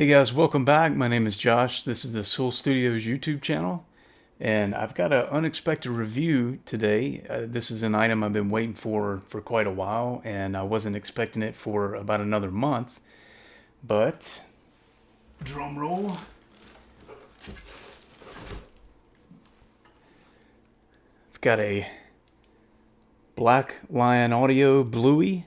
Hey guys, welcome back. My name is Josh. This is the Soul Studios YouTube channel, and I've got an unexpected review today. This is an item I've been waiting for quite a while, and I wasn't expecting it for about another month. But drum roll. I've got a Black Lion Audio Bluey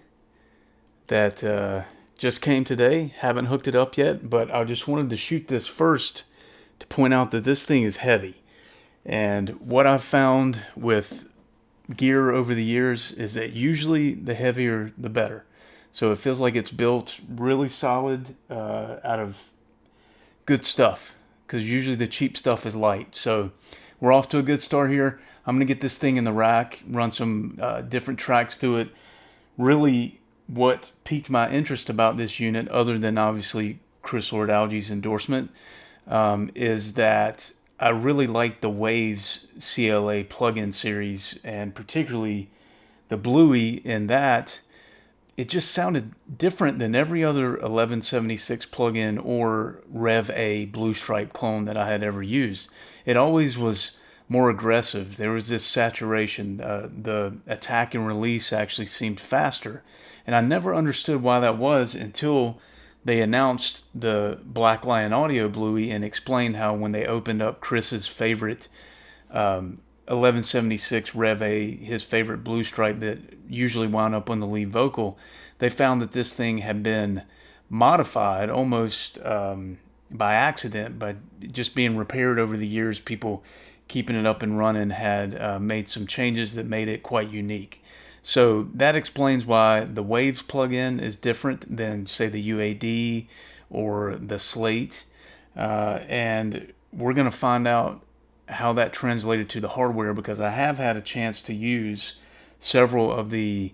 that just came today. Haven't hooked it up yet, but I just wanted to shoot this first to point out that this thing is heavy. And what I've found with gear over the years is that usually the heavier the better. So it feels like it's built really solid out of good stuff, because usually the cheap stuff is light. So we're off to a good start here. I'm going to get this thing in the rack, run some different tracks to it. Really, what piqued my interest about this unit, other than obviously Chris Lord-Alge's endorsement, is that I really like the Waves CLA plugin series, and particularly the Bluey in that it just sounded different than every other 1176 plugin or Rev A Blue Stripe clone that I had ever used. It always was more aggressive. There was this saturation. The attack and release actually seemed faster. And I never understood why that was until they announced the Black Lion Audio Bluey and explained how when they opened up Chris's favorite 1176 Rev A, his favorite blue stripe that usually wound up on the lead vocal, they found that this thing had been modified almost by accident, by just being repaired over the years. People keeping it up and running had made some changes that made it quite unique. So that explains why the Waves plugin is different than, say, the UAD or the Slate. And we're going to find out how that translated to the hardware, because I have had a chance to use several of the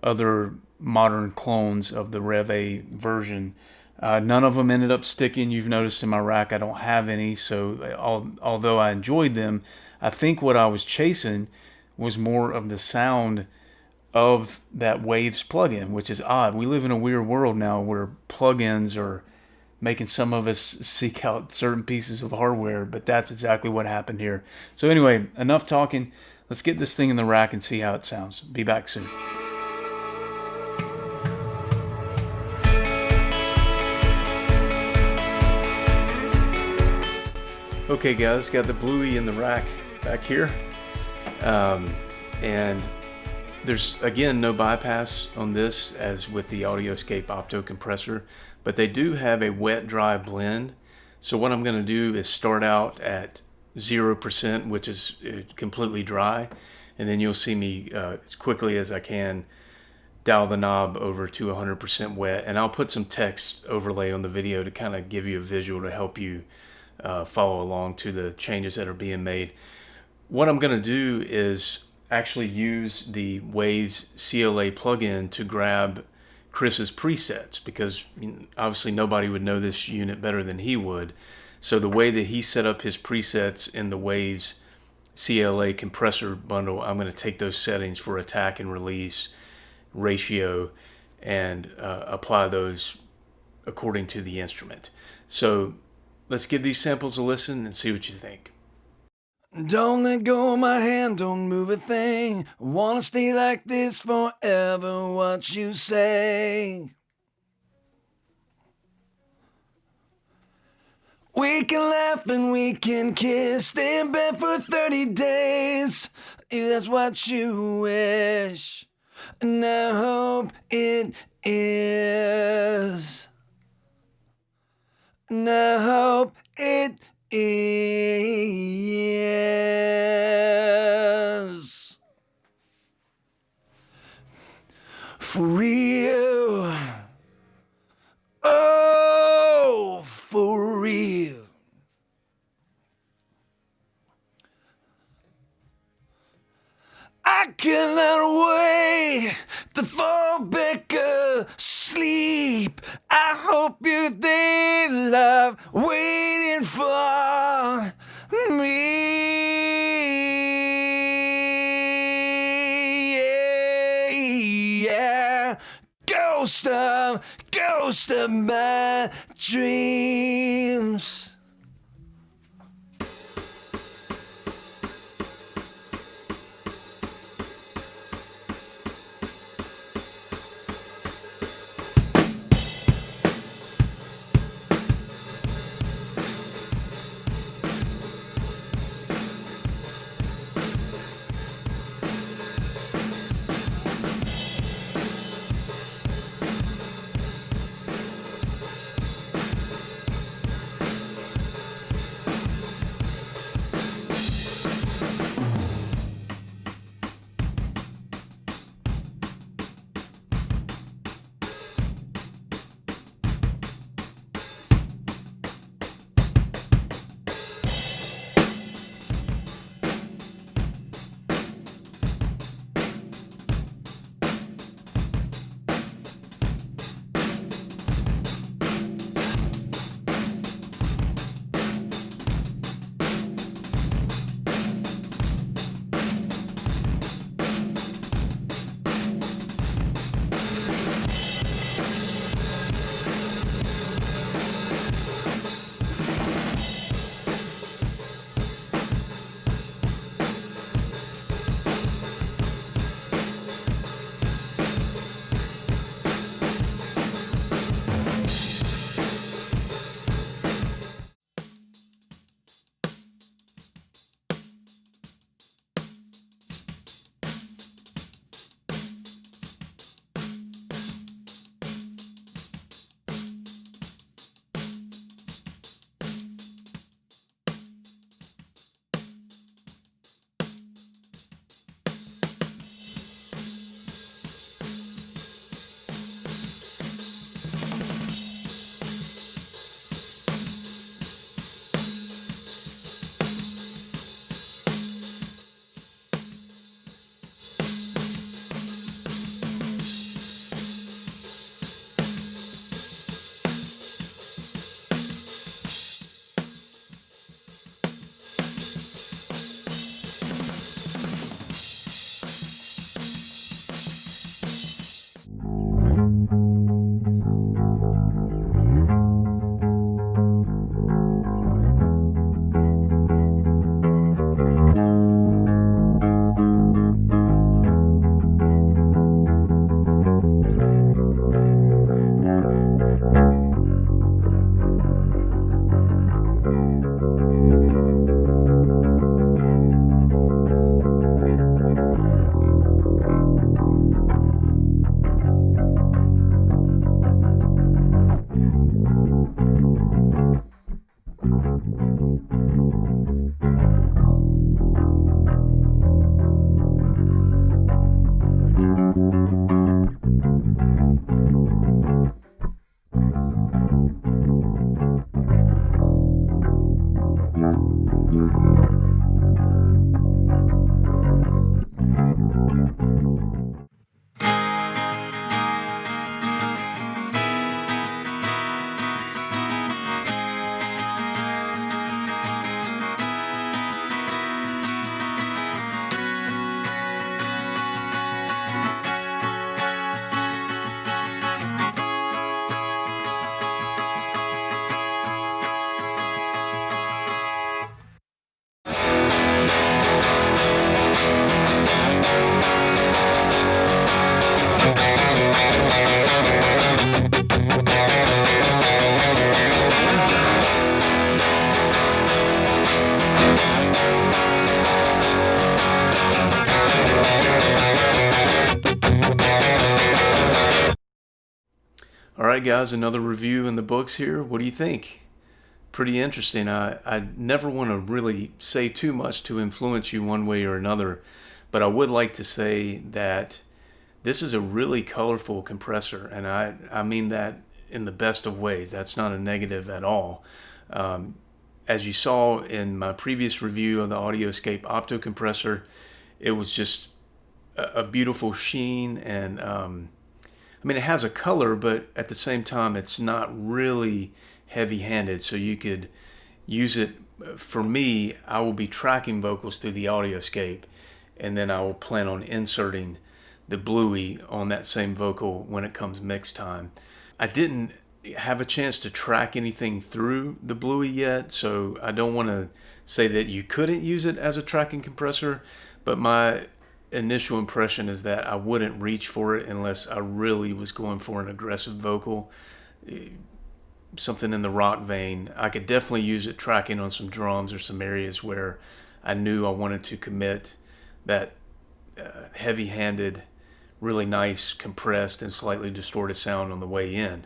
other modern clones of the Rev A version. None of them ended up sticking. You've noticed in my rack I don't have any, so although I enjoyed them, I think what I was chasing was more of the sound of that Waves plugin, which is odd. We live in a weird world now where plugins are making some of us seek out certain pieces of hardware, but that's exactly what happened here. So anyway, enough talking. Let's get this thing in the rack and see how it sounds. Be back soon. Okay guys, got the Bluey in the rack back here. And there's, again, no bypass on this as with the Audioscape Opto compressor, but they do have a wet-dry blend. So what I'm going to do is start out at 0%, which is completely dry, and then you'll see me as quickly as I can dial the knob over to 100% wet, and I'll put some text overlay on the video to kind of give you a visual to help you follow along to the changes that are being made. What I'm going to do is actually use the Waves CLA plugin to grab Chris's presets, because obviously nobody would know this unit better than he would. So the way that he set up his presets in the Waves CLA compressor bundle, I'm going to take those settings for attack and release, ratio, and apply those according to the instrument. So let's give these samples a listen and see what you think. Don't let go of my hand, don't move a thing. Wanna stay like this forever, what you say? We can laugh and we can kiss, stay in bed for 30 days, if that's what you wish. And I hope it is. And I hope it is. For real. Oh, for real. I cannot wait to fall back asleep. I hope you think love waiting for me. Yeah, yeah. Ghost of my dreams. All right, guys, another review in the books here. What do you think? Pretty interesting. I never want to really say too much to influence you one way or another, but I would like to say that this is a really colorful compressor, and I mean that in the best of ways. That's not a negative at all. As you saw in my previous review of the Audioscape Opto compressor, it was just a beautiful sheen, and I mean, it has a color, but at the same time, it's not really heavy-handed, so you could use it. For me, I will be tracking vocals through the Audioscape, and then I will plan on inserting the Bluey on that same vocal when it comes mix time. I didn't have a chance to track anything through the Bluey yet, so I don't want to say that you couldn't use it as a tracking compressor, but my initial impression is that I wouldn't reach for it unless I really was going for an aggressive vocal, something in the rock vein. I could definitely use it tracking on some drums or some areas where I knew I wanted to commit that heavy-handed, really nice, compressed, and slightly distorted sound on the way in.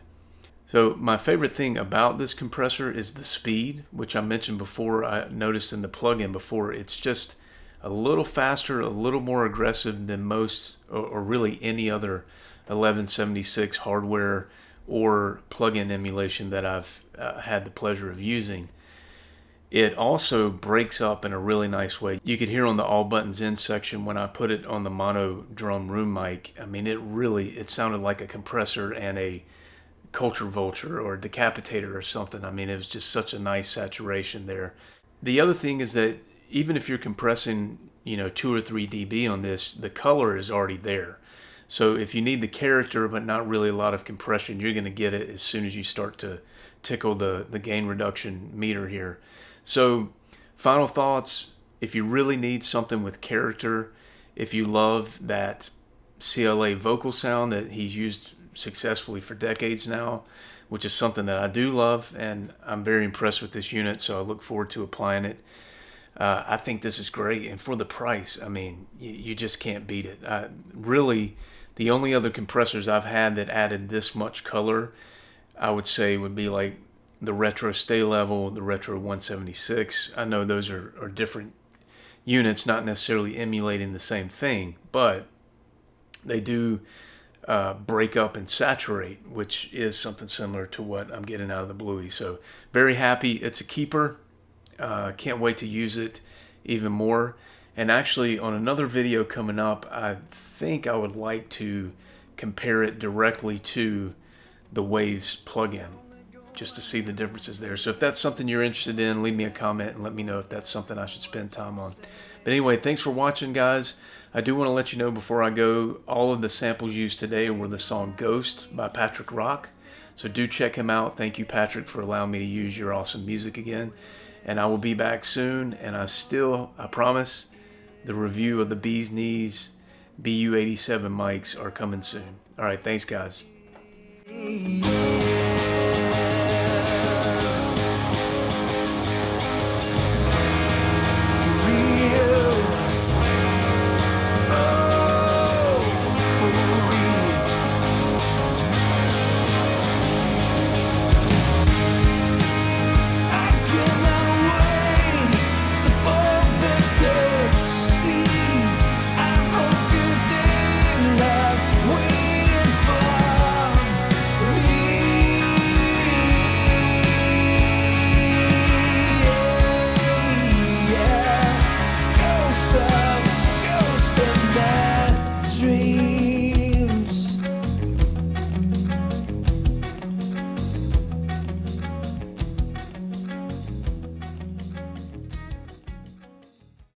So my favorite thing about this compressor is the speed, which I mentioned before. I noticed in the plugin before, it's just a little faster, a little more aggressive than most, or really any other 1176 hardware or plugin emulation that I've had the pleasure of using. It also breaks up in a really nice way. You could hear on the all buttons in section when I put it on the mono drum room mic. I mean, it sounded like a compressor and a Culture Vulture or Decapitator or something. I mean, it was just such a nice saturation there. The other thing is that even if you're compressing, 2 or 3 dB on this, the color is already there. So if you need the character but not really a lot of compression, you're going to get it as soon as you start to tickle the gain reduction meter here. So final thoughts, if you really need something with character, if you love that CLA vocal sound that he's used successfully for decades now, which is something that I do love, and I'm very impressed with this unit, so I look forward to applying it. I think this is great, and for the price, I mean, you just can't beat it. Really, the only other compressors I've had that added this much color, I would say, would be like the Retro Stay Level, the Retro 176. I know those are different units, not necessarily emulating the same thing, but they do break up and saturate, which is something similar to what I'm getting out of the Bluey. So very happy. It's a keeper. Can't wait to use it even more. And actually, on another video coming up, I think I would like to compare it directly to the Waves plugin, just to see the differences there. So if that's something you're interested in, leave me a comment and let me know if that's something I should spend time on. But anyway, thanks for watching, guys. I do want to let you know before I go, all of the samples used today were the song Ghost by Patrick Rock. So do check him out. Thank you, Patrick, for allowing me to use your awesome music again. And I will be back soon. And I promise, the review of the Bee's Knees BU87 mics are coming soon. All right, thanks, guys.